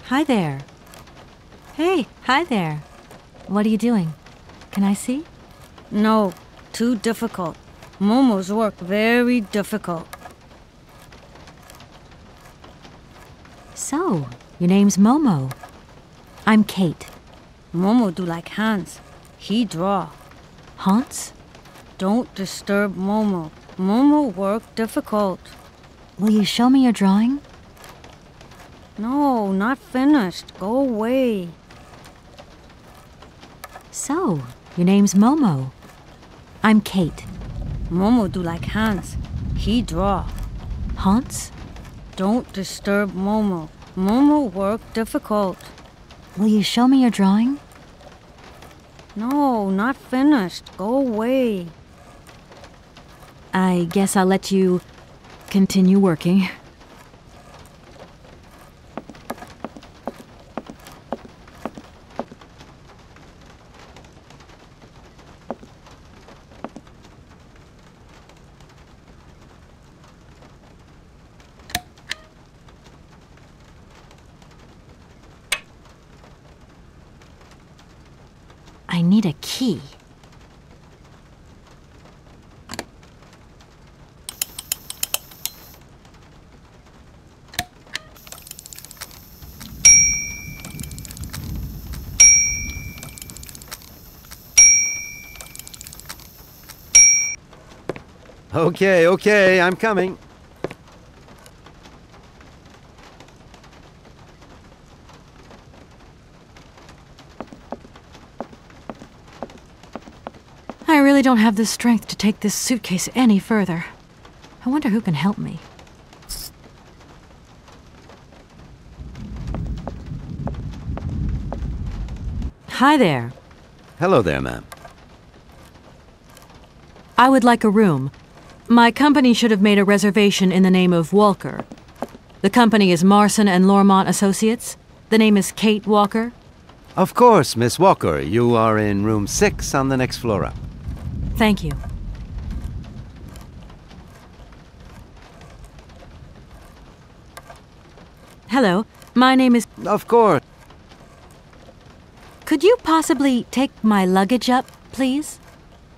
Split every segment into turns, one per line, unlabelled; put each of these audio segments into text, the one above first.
Hi there. Hey, hi there. What are you doing? Can I see?
No, too difficult. Momo's work very difficult.
So, your name's Momo. I'm Kate.
Momo do like Hans. He draw.
Hans?
Don't disturb Momo. Momo work difficult.
Will you show me your drawing?
No, not finished. Go away.
So, your name's Momo. I'm Kate.
Momo do like Hans. He draw.
Hans?
Don't disturb Momo. Momo work difficult.
Will you show me your drawing?
No, not finished. Go away.
I guess I'll let you continue working. I need a key.
Okay, I'm coming.
I really don't have the strength to take this suitcase any further. I wonder who can help me. Hi there.
Hello there, ma'am.
I would like a room. My company should have made a reservation in the name of Walker. The company is Marson and Lormont Associates. The name is Kate Walker.
Of course, Miss Walker. You are in room 6 on the next floor up.
Thank you. Hello, my name is...
Of course.
Could you possibly take my luggage up, please?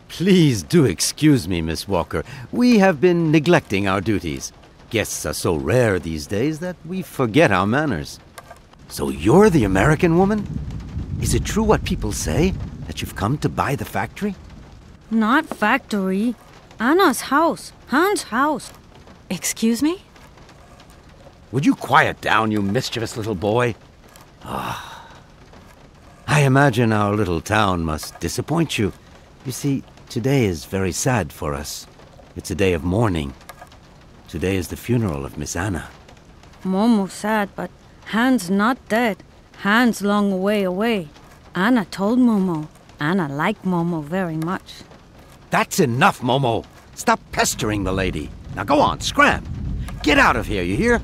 Please do excuse me, Miss Walker. We have been neglecting our duties. Guests are so rare these days that we forget our manners. So you're the American woman? Is it true what people say, that you've come to buy the factory?
Not factory. Anna's house. Hans' house.
Excuse me?
Would you quiet down, you mischievous little boy? I imagine our little town must disappoint you. You see, today is very sad for us. It's a day of mourning. Today is the funeral of Miss Anna.
Momo sad, but Hans not dead. Hans long way away. Anna told Momo. Anna like Momo very much.
That's enough, Momo. Stop pestering the lady. Now go on, scram. Get out of here, you hear?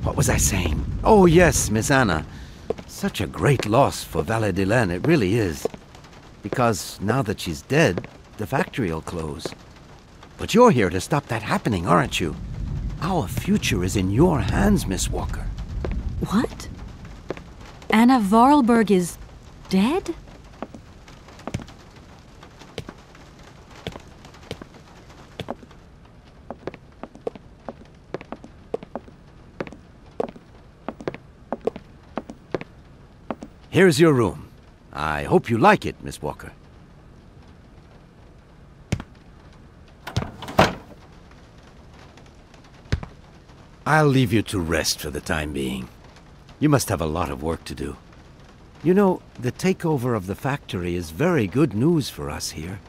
What was I saying? Oh, yes, Miss Anna. Such a great loss for Valadilene, it really is. Because now that she's dead, the factory'll close. But you're here to stop that happening, aren't you? Our future is in your hands, Miss Walker.
What? Anna Vorarlberg is dead?
Here's your room. I hope you like it, Miss Walker. I'll leave you to rest for the time being. You must have a lot of work to do. You know, the takeover of the factory is very good news for us here.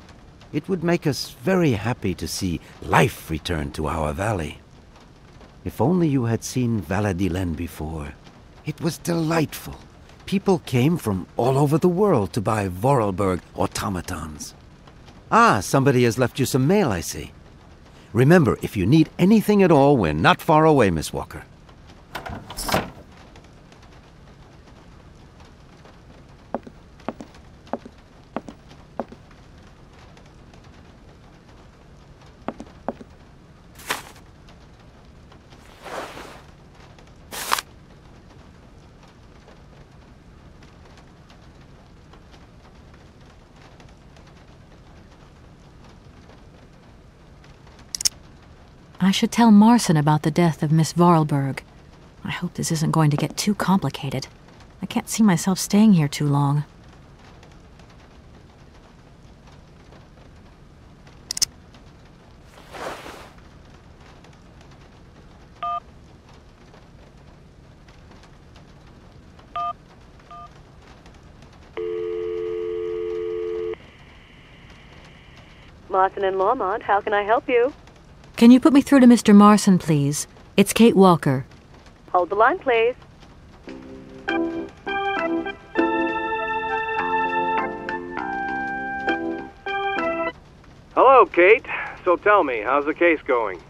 It would make us very happy to see life return to our valley. If only you had seen Valadilene before. It was delightful. People came from all over the world to buy Vorarlberg automatons. Ah, somebody has left you some mail, I see. Remember, if you need anything at all, we're not far away, Miss Walker.
I should tell Marson about the death of Miss Vorarlberg. I hope this isn't going to get too complicated. I can't see myself staying here too long.
Marson and Lormont, how can I help you?
Can you put me through to Mr. Marson, please? It's Kate Walker.
Hold the line, please.
Hello, Kate. So tell me, how's the case going?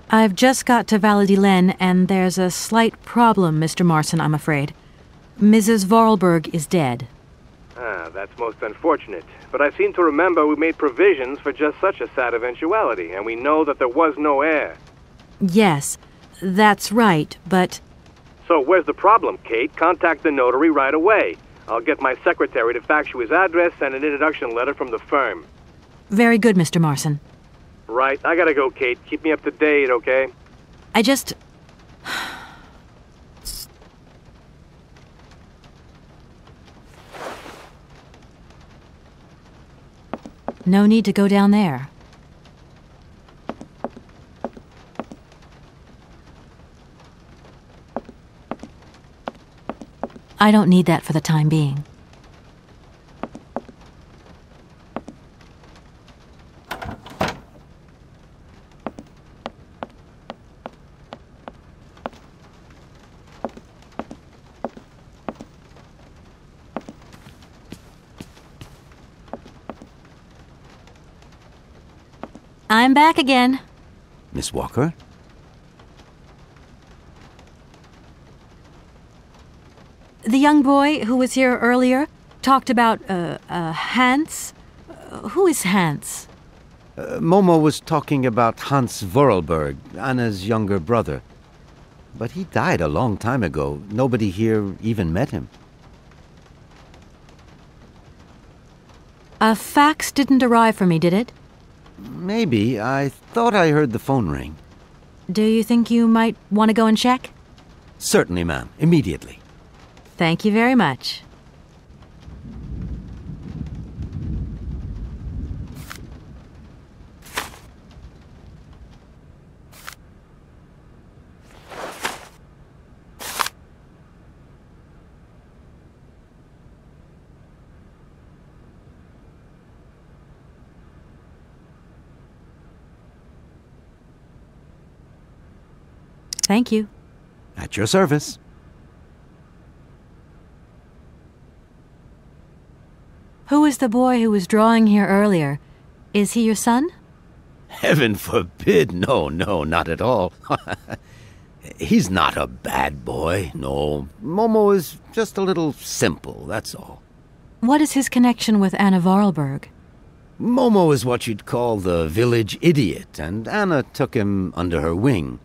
I've just got to Valladolid, and there's a slight problem, Mr. Marson, I'm afraid. Mrs. Vorarlberg is dead.
Ah, that's most unfortunate. But I seem to remember we made provisions for just such a sad eventuality, and we know that there was no heir.
Yes, that's right, but...
So where's the problem, Kate? Contact the notary right away. I'll get my secretary to fax you his address and an introduction letter from the firm.
Very good, Mr. Marson.
Right, I gotta go, Kate. Keep me up to date, okay?
I just... No need to go down there. I don't need that for the time being. I'm back again.
Miss Walker?
The young boy who was here earlier talked about, Hans. Who is Hans?
Momo was talking about Hans Vorarlberg, Anna's younger brother. But he died a long time ago. Nobody here even met him.
A fax didn't arrive for me, did it?
Maybe. I thought I heard the phone ring.
Do you think you might want to go and check?
Certainly, ma'am. Immediately.
Thank you very much. Thank you.
At your service.
Who is the boy who was drawing here earlier? Is he your son?
Heaven forbid. No, not at all. He's not a bad boy, no. Momo is just a little simple, that's all.
What is his connection with Anna Vorarlberg?
Momo is what you'd call the village idiot, and Anna took him under her wing.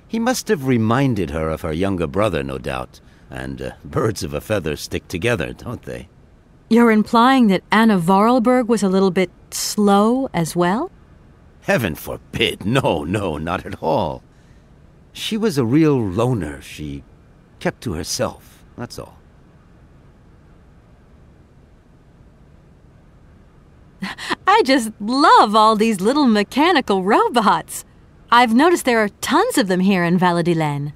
He must have reminded her of her younger brother, no doubt. And birds of a feather stick together, don't they?
You're implying that Anna Vorarlberg was a little bit slow as well?
Heaven forbid. No, not at all. She was a real loner. She kept to herself, that's all.
I just love all these little mechanical robots. I've noticed there are tons of them here in Valladolid.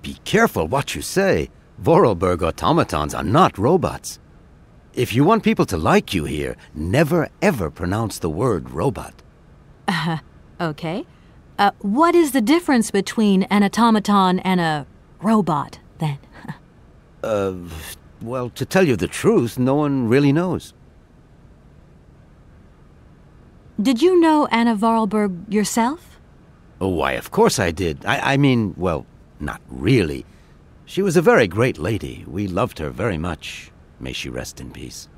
Be careful what you say. Vorarlberg automatons are not robots. If you want people to like you here, never ever pronounce the word robot.
Okay. What is the difference between an automaton and a robot, then?
Well, to tell you the truth, no one really knows.
Did you know Anna Vorarlberg yourself?
Oh, why, of course I did. I mean, well, not really. She was a very great lady. We loved her very much. May she rest in peace.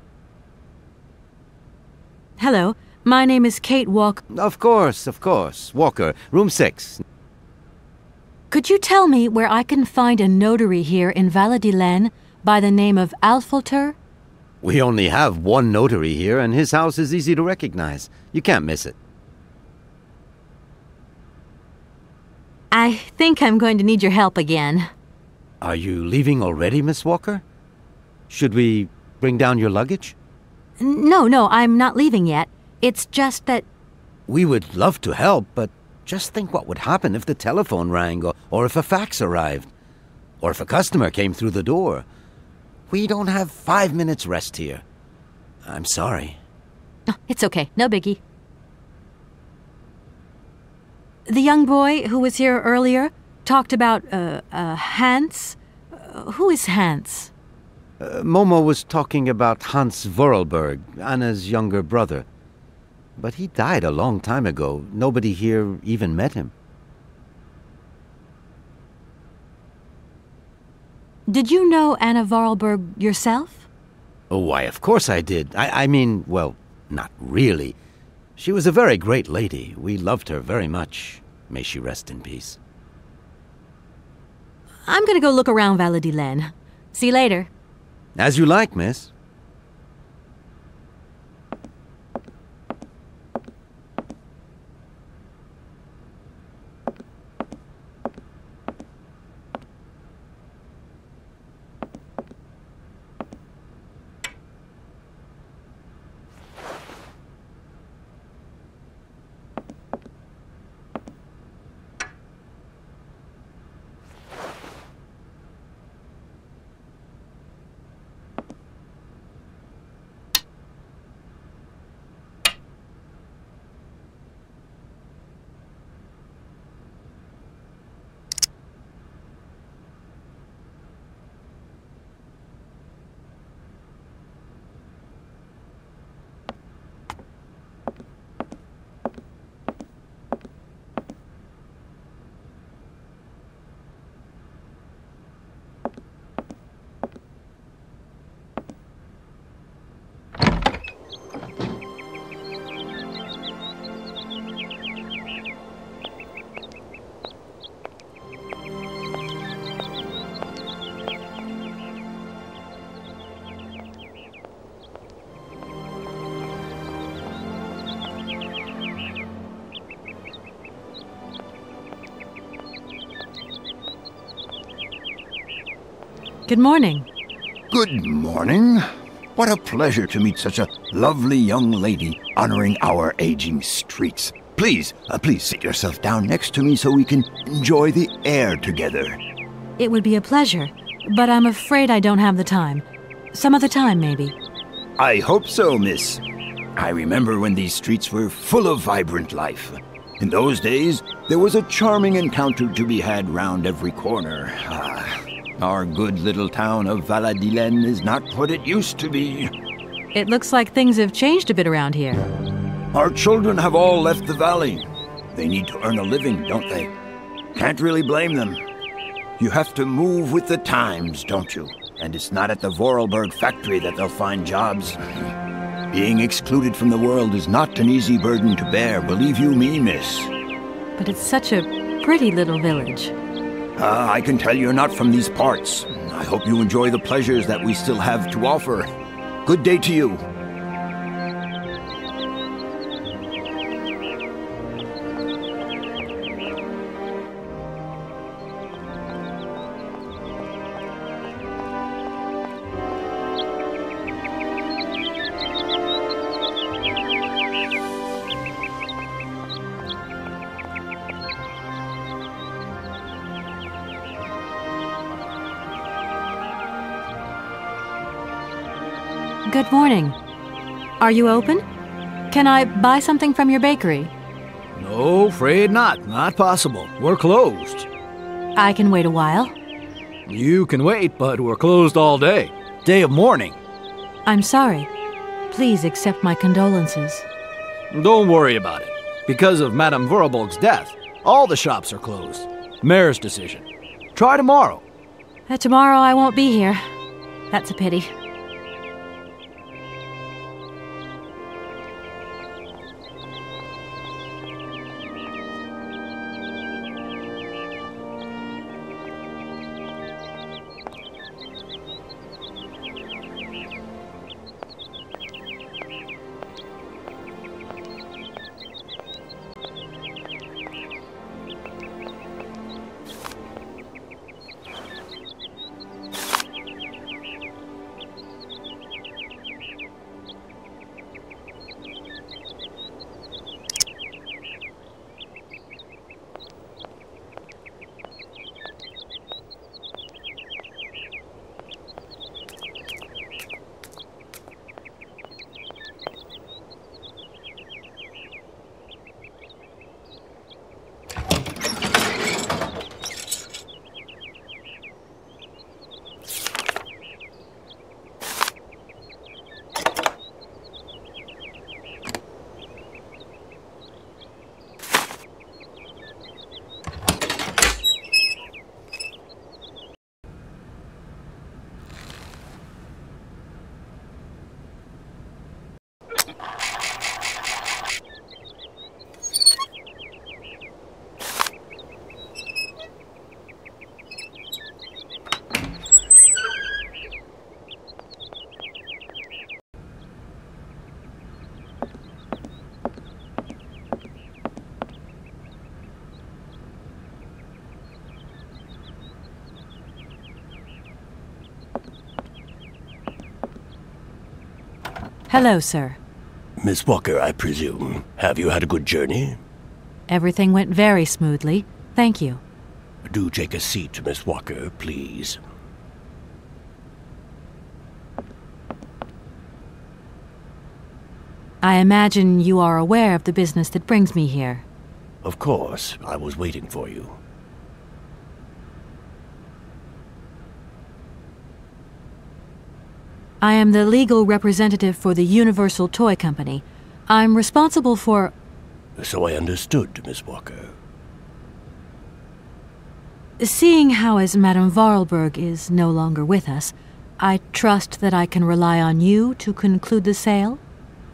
Hello, my name is Kate Walker.
Of course. Walker, room 6.
Could you tell me where I can find a notary here in Valladolid by the name of Alfalter?
We only have one notary here, and his house is easy to recognize. You can't miss it.
I think I'm going to need your help again.
Are you leaving already, Miss Walker? Should we bring down your luggage?
No, I'm not leaving yet. It's just that...
We would love to help, but just think what would happen if the telephone rang, or if a fax arrived, or if a customer came through the door. We don't have 5 minutes rest here. I'm sorry.
Oh, it's okay, no biggie. The young boy who was here earlier talked about, Hans. Who is Hans?
Momo was talking about Hans Vorarlberg, Anna's younger brother. But he died a long time ago. Nobody here even met him.
Did you know Anna Vorarlberg yourself?
Oh, why, of course I did. I mean, well, not really. She was a very great lady. We loved her very much. May she rest in peace.
I'm gonna go look around Valladolid. See you later.
As you like, miss.
Good morning.
Good morning. What a pleasure to meet such a lovely young lady honoring our aging streets. Please sit yourself down next to me so we can enjoy the air together.
It would be a pleasure, but I'm afraid I don't have the time. Some other time, maybe.
I hope so, miss. I remember when these streets were full of vibrant life. In those days, there was a charming encounter to be had round every corner. Our good little town of Valladolid is not what it used to be.
It looks like things have changed a bit around here.
Our children have all left the valley. They need to earn a living, don't they? Can't really blame them. You have to move with the times, don't you? And it's not at the Vorarlberg factory that they'll find jobs. Being excluded from the world is not an easy burden to bear, believe you me, miss.
But it's such a pretty little village.
I can tell you're not from these parts. I hope you enjoy the pleasures that we still have to offer. Good day to you.
Good morning. Are you open? Can I buy something from your bakery?
No, afraid not. Not possible. We're closed.
I can wait a while.
You can wait, but we're closed all day. Day of mourning.
I'm sorry. Please accept my condolences.
Don't worry about it. Because of Madame Vorarlberg's death, all the shops are closed. Mayor's decision. Try tomorrow.
Tomorrow I won't be here. That's a pity. Hello, sir.
Miss Walker, I presume. Have you had a good journey?
Everything went very smoothly. Thank you.
Do take a seat, Miss Walker, please.
I imagine you are aware of the business that brings me here.
Of course. I was waiting for you.
I am the legal representative for the Universal Toy Company. I'm responsible for...
So I understood, Miss Walker.
Seeing how as Madame Vorarlberg is no longer with us, I trust that I can rely on you to conclude the sale?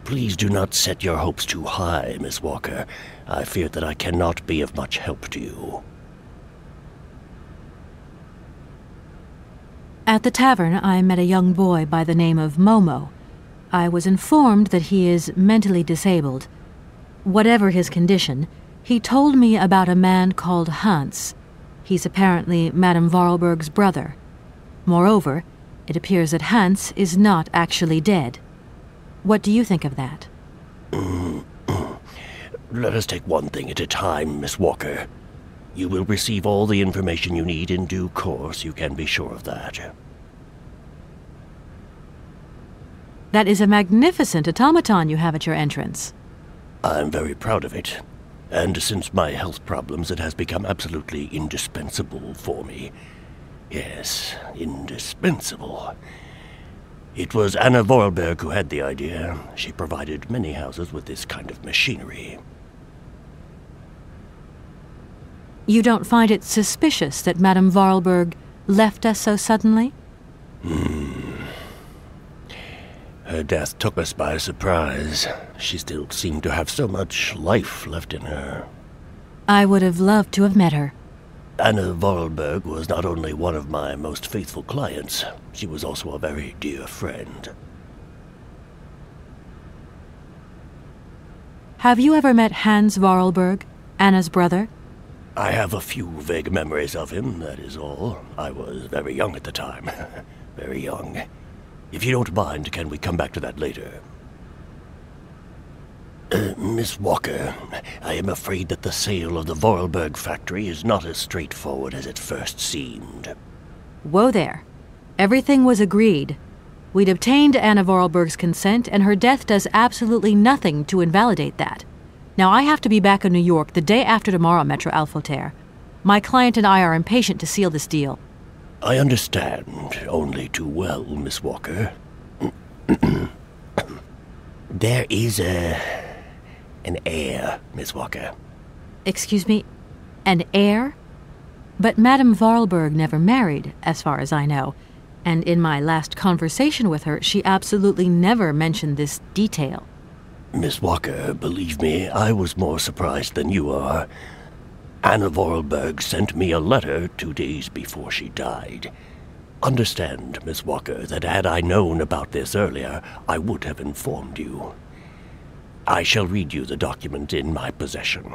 Please do not set your hopes too high, Miss Walker. I fear that I cannot be of much help to you.
At the tavern, I met a young boy by the name of Momo. I was informed that he is mentally disabled. Whatever his condition, he told me about a man called Hans. He's apparently Madame Vorarlberg's brother. Moreover, it appears that Hans is not actually dead. What do you think of that?
Let us take one thing at a time, Miss Walker. You will receive all the information you need in due course, you can be sure of that.
That is a magnificent automaton you have at your entrance.
I'm very proud of it. And since my health problems, it has become absolutely indispensable for me. Yes, indispensable. It was Anna Vorarlberg who had the idea. She provided many houses with this kind of machinery.
You don't find it suspicious that Madame Vorarlberg left us so suddenly?
Her death took us by surprise. She still seemed to have so much life left in her.
I would have loved to have met her.
Anna Vorarlberg was not only one of my most faithful clients, she was also a very dear friend.
Have you ever met Hans Vorarlberg, Anna's brother?
I have a few vague memories of him, that is all. I was very young at the time. Very young. If you don't mind, can we come back to that later? Miss Walker, I am afraid that the sale of the Vorarlberg factory is not as straightforward as it first seemed.
Whoa there. Everything was agreed. We'd obtained Anna Vorarlberg's consent, and her death does absolutely nothing to invalidate that. Now, I have to be back in New York the day after tomorrow, Maître Alfotaire. My client and I are impatient to seal this deal.
I understand only too well, Miss Walker. There is an heir, Miss Walker.
Excuse me? An heir? But Madame Vorarlberg never married, as far as I know. And in my last conversation with her, she absolutely never mentioned this detail.
Miss Walker, believe me, I was more surprised than you are. Anna Vorarlberg sent me a letter 2 days before she died. Understand, Miss Walker, that had I known about this earlier, I would have informed you. I shall read you the document in my possession.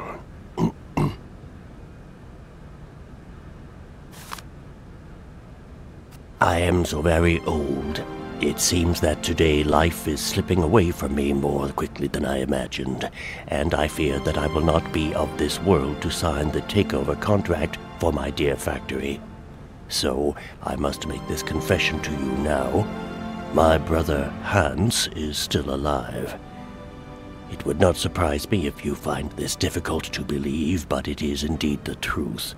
I am so very old. It seems that today life is slipping away from me more quickly than I imagined, and I fear that I will not be of this world to sign the takeover contract for my dear factory. So I must make this confession to you now. My brother Hans is still alive. It would not surprise me if you find this difficult to believe, but it is indeed the truth.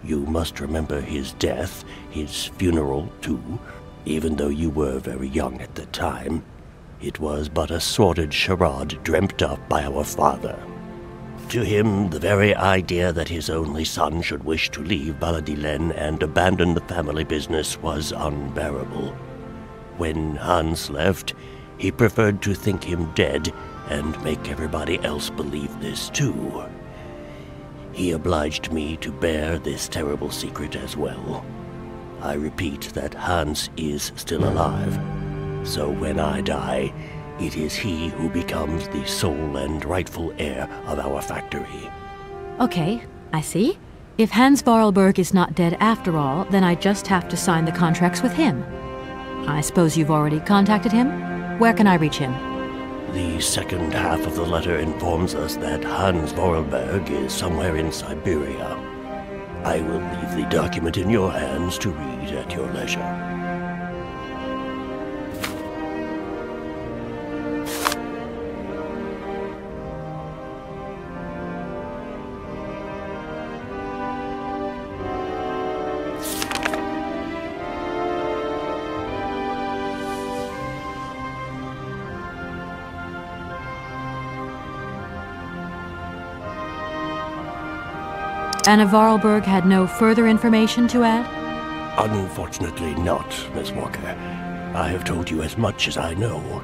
You must remember his death, his funeral too. Even though you were very young at the time, it was but a sordid charade dreamt up by our father. To him, the very idea that his only son should wish to leave Baladillen and abandon the family business was unbearable. When Hans left, he preferred to think him dead and make everybody else believe this too. He obliged me to bear this terrible secret as well. I repeat that Hans is still alive, so when I die, it is he who becomes the sole and rightful heir of our factory.
Okay, I see. If Hans Vorarlberg is not dead after all, then I just have to sign the contracts with him. I suppose you've already contacted him? Where can I reach him?
The second half of the letter informs us that Hans Vorarlberg is somewhere in Syberia. I will leave the document in your hands to read at your leisure.
Anna Vorarlberg had no further information to add?
Unfortunately not, Miss Walker. I have told you as much as I know.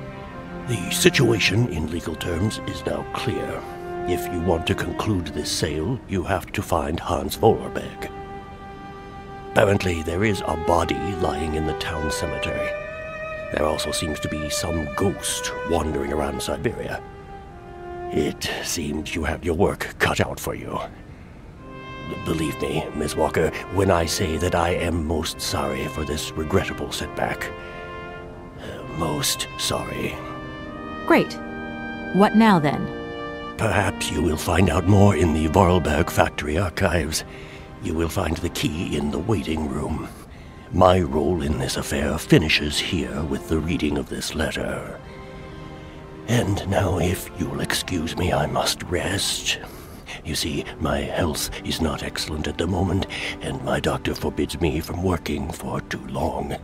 The situation, in legal terms, is now clear. If you want to conclude this sale, you have to find Hans Vorarlberg. Apparently, there is a body lying in the town cemetery. There also seems to be some ghost wandering around Syberia. It seems you have your work cut out for you. Believe me, Miss Walker, when I say that I am most sorry for this regrettable setback. Most sorry.
Great. What now, then?
Perhaps you will find out more in the Vorarlberg factory archives. You will find the key in the waiting room. My role in this affair finishes here with the reading of this letter. And now, if you'll excuse me, I must rest. You see, my health is not excellent at the moment, and my doctor forbids me from working for too long.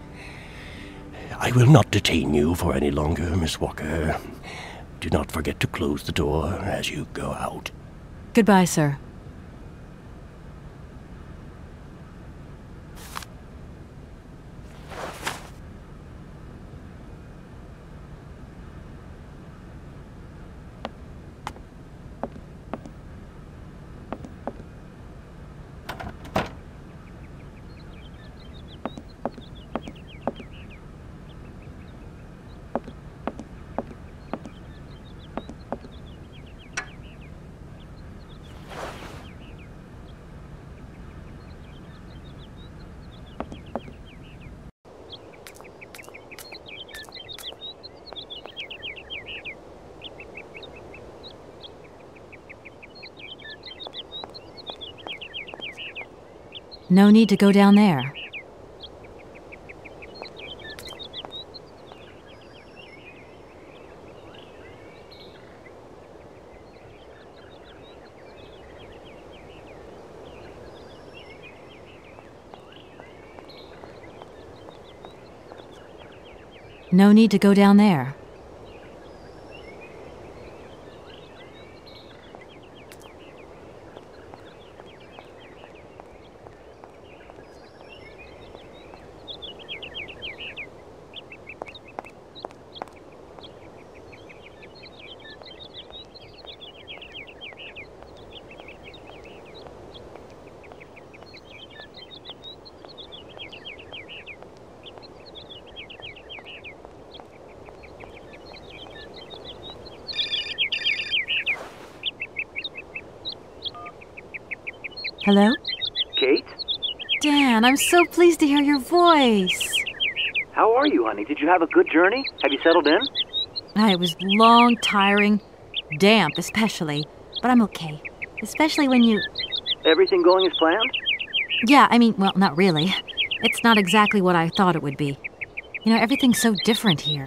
I will not detain you for any longer, Miss Walker. Do not forget to close the door as you go out.
Goodbye, sir. No need to go down there. No need to go down there. Hello?
Kate?
Dan, I'm so pleased to hear your voice.
How are you, honey? Did you have a good journey? Have you settled in?
It was long, tiring, damp especially, but I'm okay. Especially when you...
Everything going as planned?
Yeah, well, not really. It's not exactly what I thought it would be. Everything's so different here.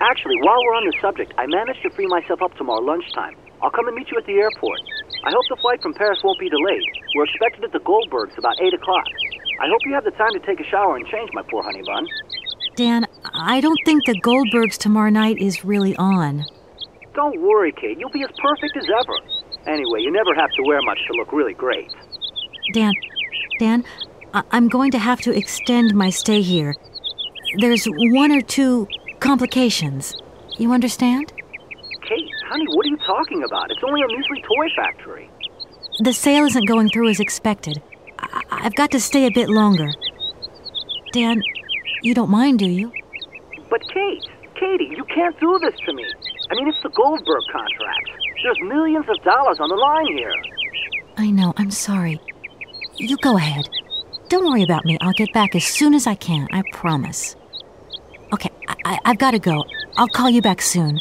Actually, while we're on the subject, I managed to free myself up tomorrow lunchtime. I'll come and meet you at the airport. I hope the flight from Paris won't be delayed. We're expected at the Goldbergs about 8 o'clock. I hope you have the time to take a shower and change, my poor honey bun.
Dan, I don't think the Goldbergs tomorrow night is really on.
Don't worry, Kate. You'll be as perfect as ever. Anyway, you never have to wear much to look really great.
Dan, I'm going to have to extend my stay here. There's 1 or 2 complications. You understand?
Kate, honey, what are you talking about? It's only a measly toy factory.
The sale isn't going through as expected. I've got to stay a bit longer. Dan, you don't mind, do you?
But Katie, you can't do this to me. It's the Goldberg contract. There's millions of dollars on the line here.
I know, I'm sorry. You go ahead. Don't worry about me. I'll get back as soon as I can, I promise. Okay, I've got to go. I'll call you back soon.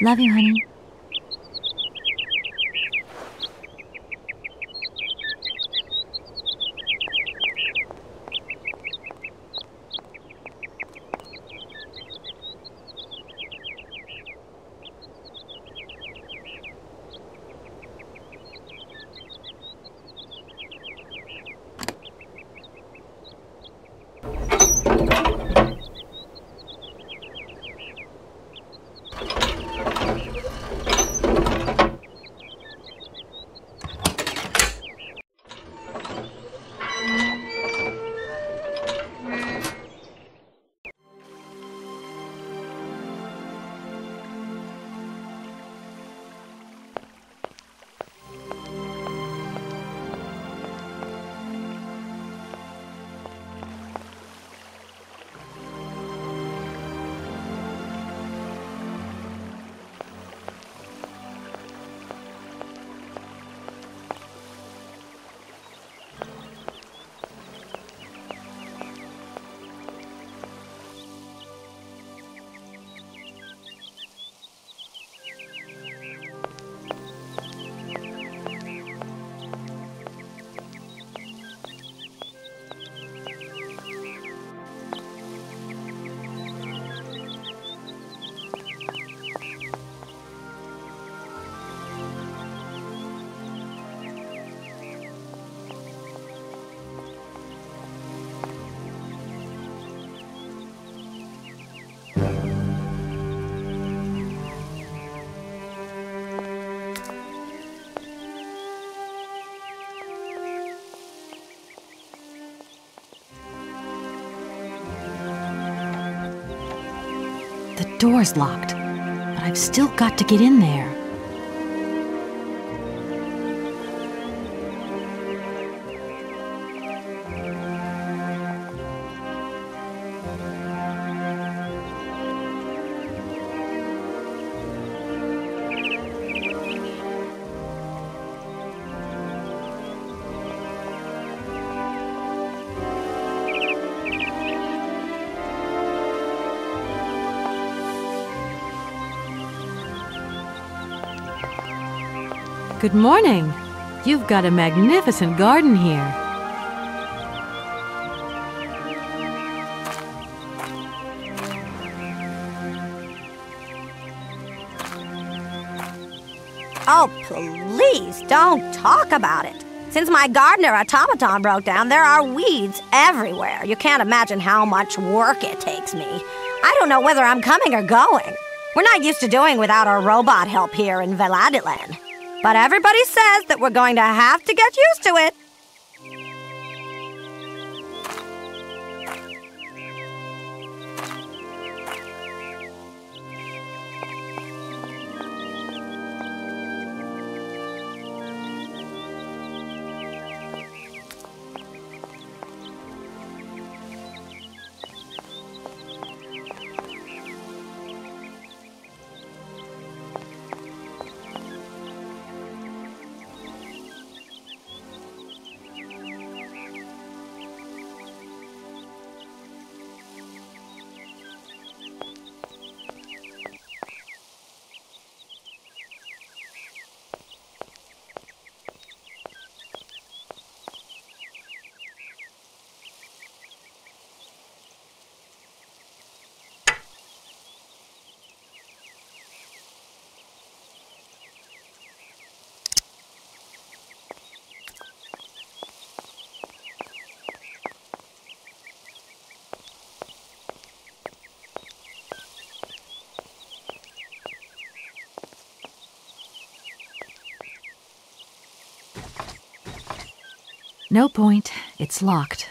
Love you, honey. The door's locked, but I've still got to get in there. Good morning. You've got a magnificent garden here.
Oh, please don't talk about it. Since my gardener automaton broke down, there are weeds everywhere. You can't imagine how much work it takes me. I don't know whether I'm coming or going. We're not used to doing without our robot help here in Veladiland. But everybody says that we're going to have to get used to it.
No point. It's locked.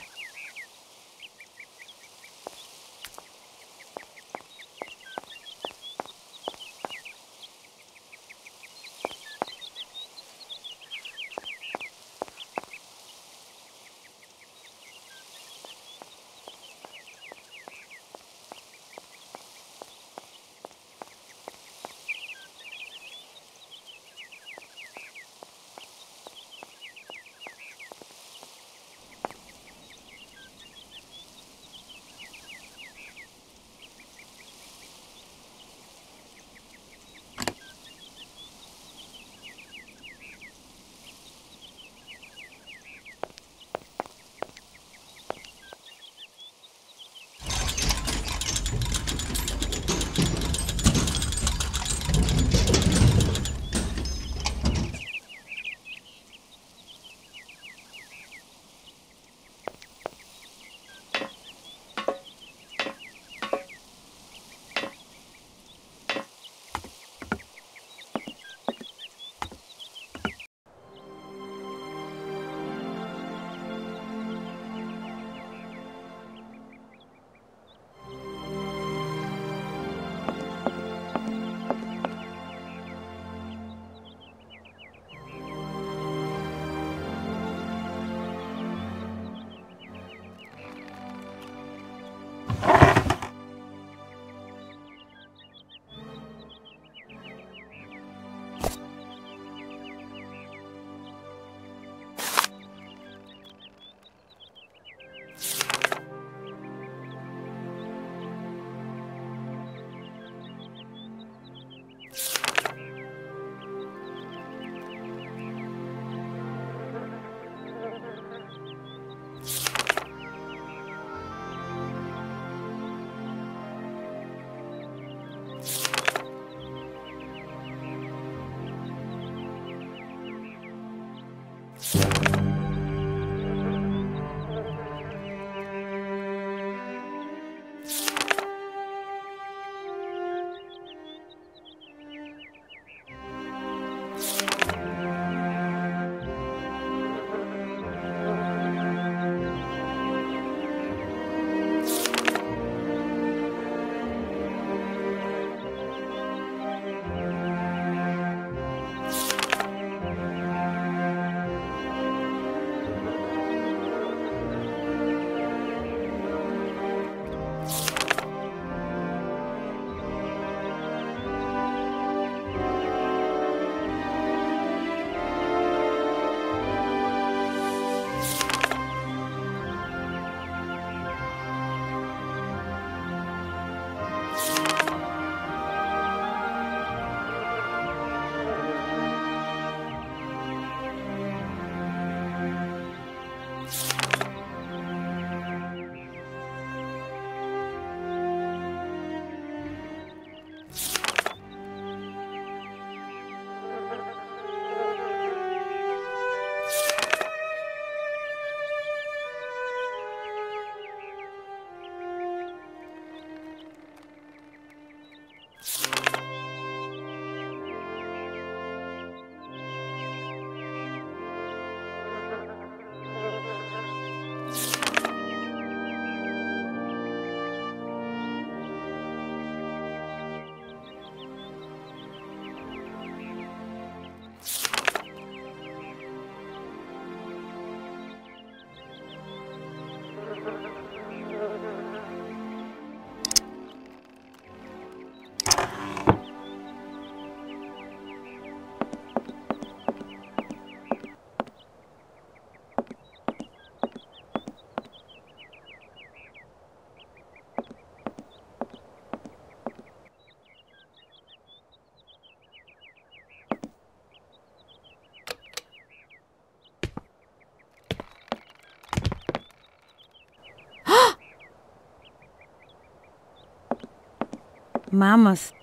Mammoth.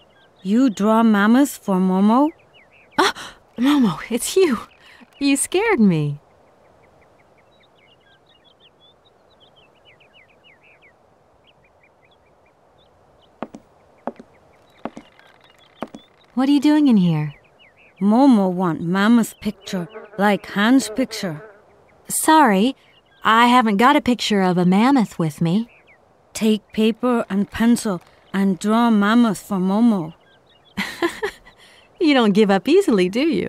You draw mammoth for Momo?
Ah, Momo, it's you. You scared me. What are you doing in here?
Momo want mammoth picture, like Hans' picture.
Sorry, I haven't got a picture of a mammoth with me.
Take paper and pencil and draw mammoth for Momo.
You don't give up easily, do you?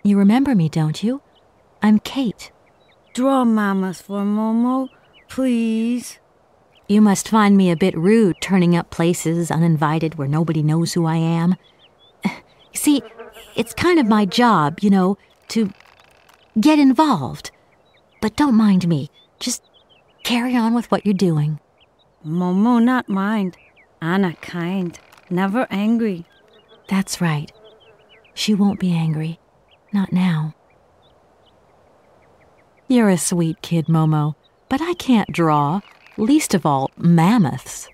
You remember me, don't you? I'm Kate.
Draw mammoth for Momo, please.
You must find me a bit rude turning up places uninvited where nobody knows who I am. See, it's kind of my job, you know, to get involved. But don't mind me. Just carry on with what you're doing.
Momo not mind. Anna kind. Never angry.
That's right. She won't be angry. Not now. You're a sweet kid, Momo, but I can't draw. Least of all, mammoths.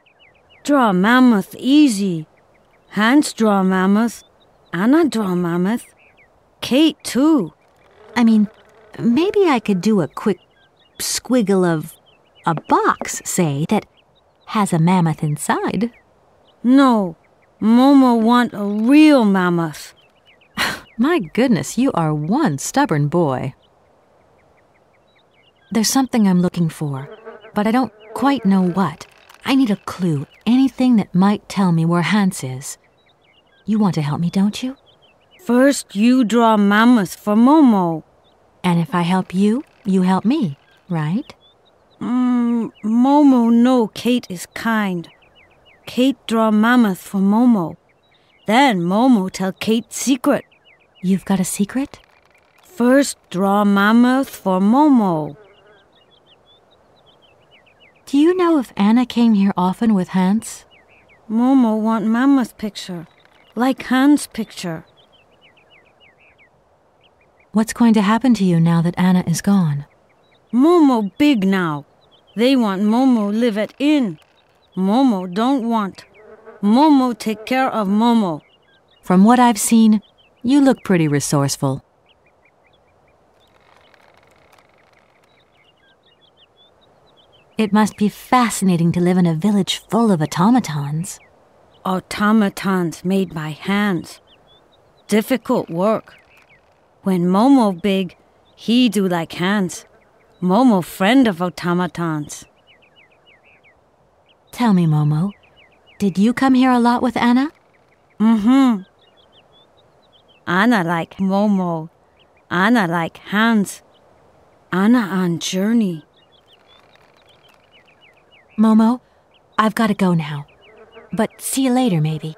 Draw mammoth easy. Hans draw mammoth. Anna draw mammoth. Kate too.
I mean, maybe I could do a quick squiggle of a box, say, that has a mammoth inside.
No, Momo want a real mammoth.
My goodness, you are one stubborn boy. There's something I'm looking for, but I don't quite know what. I need a clue, anything that might tell me where Hans is. You want to help me, don't you?
First, you draw mammoth for Momo.
And if I help you, you help me, right?
Momo know Kate is kind. Kate draw mammoth for Momo. Then Momo tell Kate secret.
You've got a secret?
First, draw mammoth for Momo.
Do you know if Anna came here often with Hans?
Momo want mammoth picture, like Hans' picture.
What's going to happen to you now that Anna is gone?
Momo big now. They want Momo live at inn. Momo don't want. Momo take care of Momo.
From what I've seen, you look pretty resourceful. It must be fascinating to live in a village full of automatons.
Automatons made by hands. Difficult work. When Momo big, he do like hands. Momo friend of automatons.
Tell me, Momo, did you come here a lot with Anna?
Mm-hmm. Anna like Momo. Anna like hands. Anna on journey.
Momo, I've got to go now. But see you later, maybe.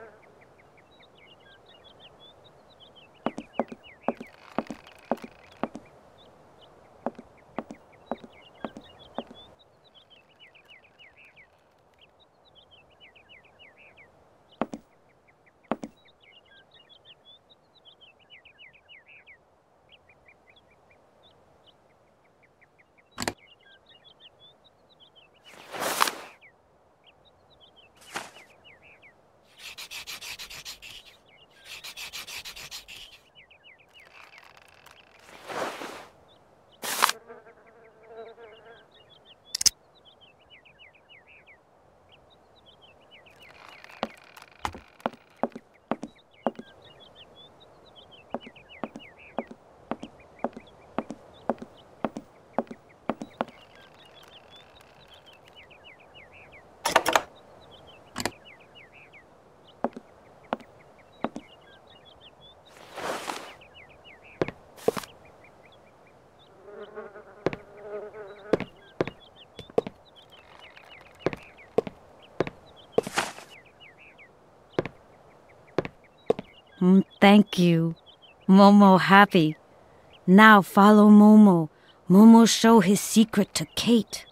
Thank you. Momo happy. Now follow Momo. Momo show his secret to Kate.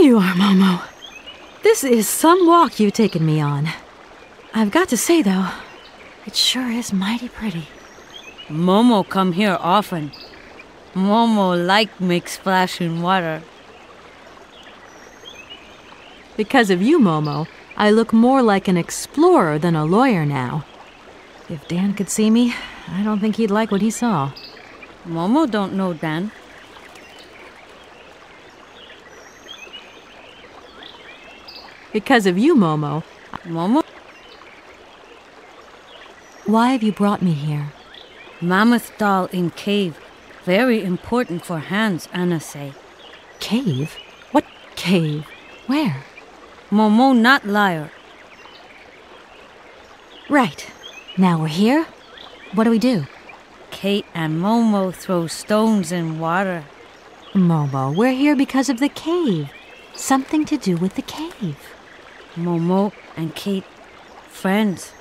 you are, Momo. This is some walk you've taken me on. I've got to say, though, it sure is mighty pretty.
Momo come here often. Momo like make splash in water.
Because of you, Momo, I look more like an explorer than a lawyer now. If Dan could see me, I don't think he'd like what he saw.
Momo don't know Dan.
Because of you, Momo.
Momo?
Why have you brought me here?
Mammoth doll in cave. Very important for Hans, Anna say.
Cave? What cave? Where?
Momo not liar.
Right. Now we're here. What do we do?
Kate and Momo throw stones in water.
Momo, we're here because of the cave. Something to do with the cave.
Momo and Kate, friends.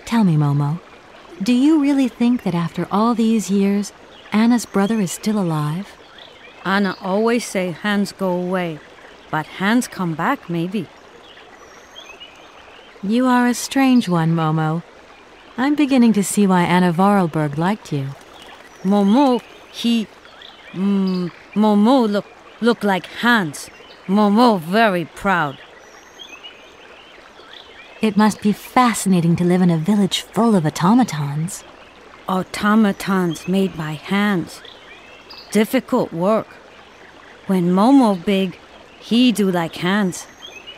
Tell me, Momo, do you really think that after all these years, Anna's brother is still alive?
Anna always say Hans go away, but Hans come back maybe.
You are a strange one, Momo. I'm beginning to see why Anna Vorarlberg liked you.
Momo, Momo look like Hans. Momo very proud.
It must be fascinating to live in a village full of automatons.
Automatons made by hands. Difficult work. When Momo big, he do like Hans.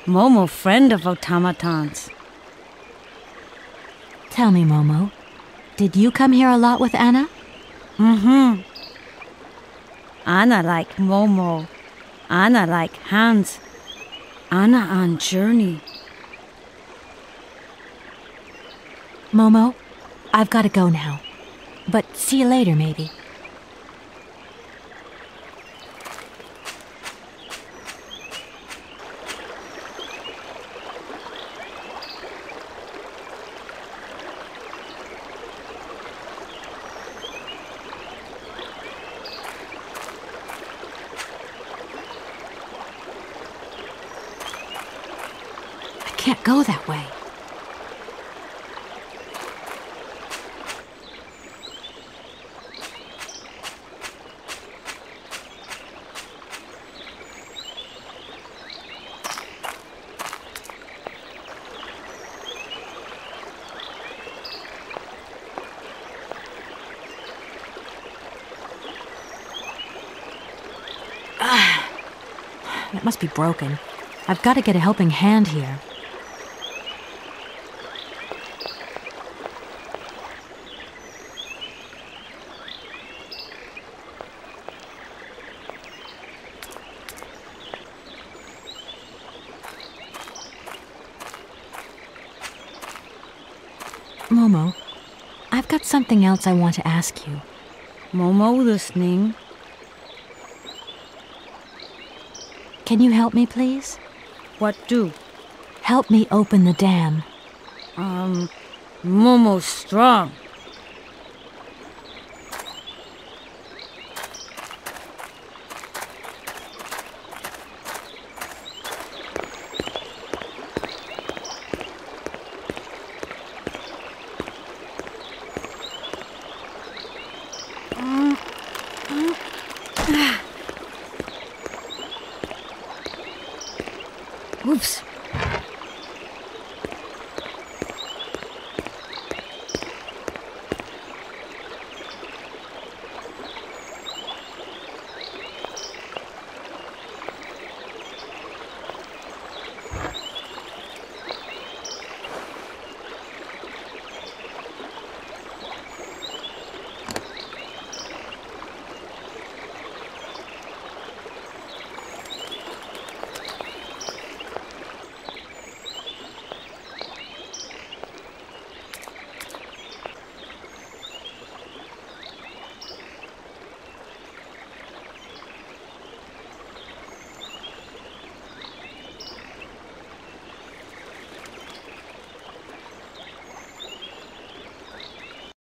Momo friend of automatons.
Tell me, Momo, did you come here a lot with Anna?
Mm-hmm. Anna like Momo. Anna like Hans. Anna on journey.
Momo, I've got to go now. But see you later, maybe. I can't go that way. It must be broken. I've got to get a helping hand here. Momo, I've got something else I want to ask you.
Momo listening.
Can you help me, please?
What do?
Help me open the dam.
Momo's strong.